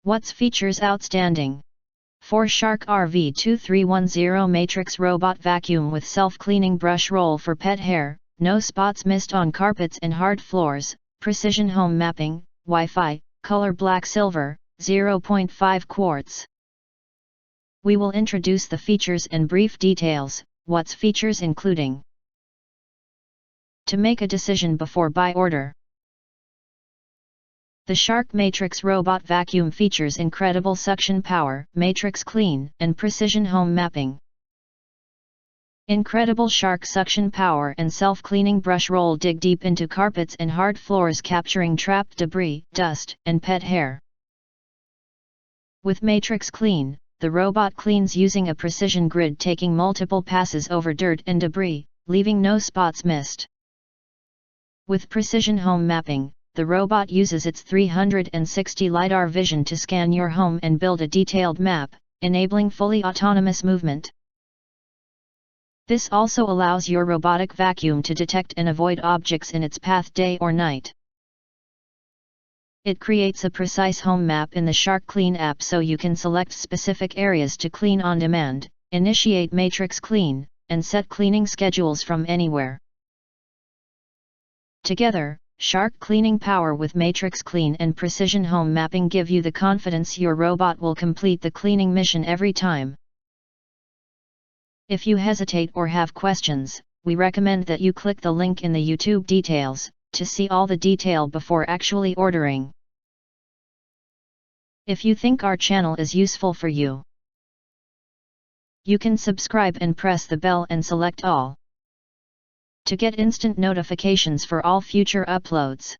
What's features outstanding? 4 Shark RV2310 Matrix Robot Vacuum with self-cleaning brush roll for pet hair, no spots missed on carpets and hard floors, precision home mapping, Wi-Fi, color black silver, 0.5 quarts. We will introduce the features and brief details. What's features including? To make a decision before buy order. The Shark Matrix Robot Vacuum features incredible suction power, matrix clean, and precision home mapping. Incredible Shark suction power and self-cleaning brush roll dig deep into carpets and hard floors, capturing trapped debris, dust, and pet hair. With Matrix Clean, the robot cleans using a precision grid, taking multiple passes over dirt and debris, leaving no spots missed. With Precision Home Mapping, the robot uses its 360 LiDAR vision to scan your home and build a detailed map, enabling fully autonomous movement. This also allows your robotic vacuum to detect and avoid objects in its path day or night. It creates a precise home map in the Shark Clean app so you can select specific areas to clean on demand, initiate Matrix Clean, and set cleaning schedules from anywhere. Together, Shark Cleaning Power with Matrix Clean and Precision Home Mapping give you the confidence your robot will complete the cleaning mission every time. If you hesitate or have questions, we recommend that you click the link in the YouTube details to see all the detail before actually ordering. If you think our channel is useful for you, you can subscribe and press the bell and select all to get instant notifications for all future uploads.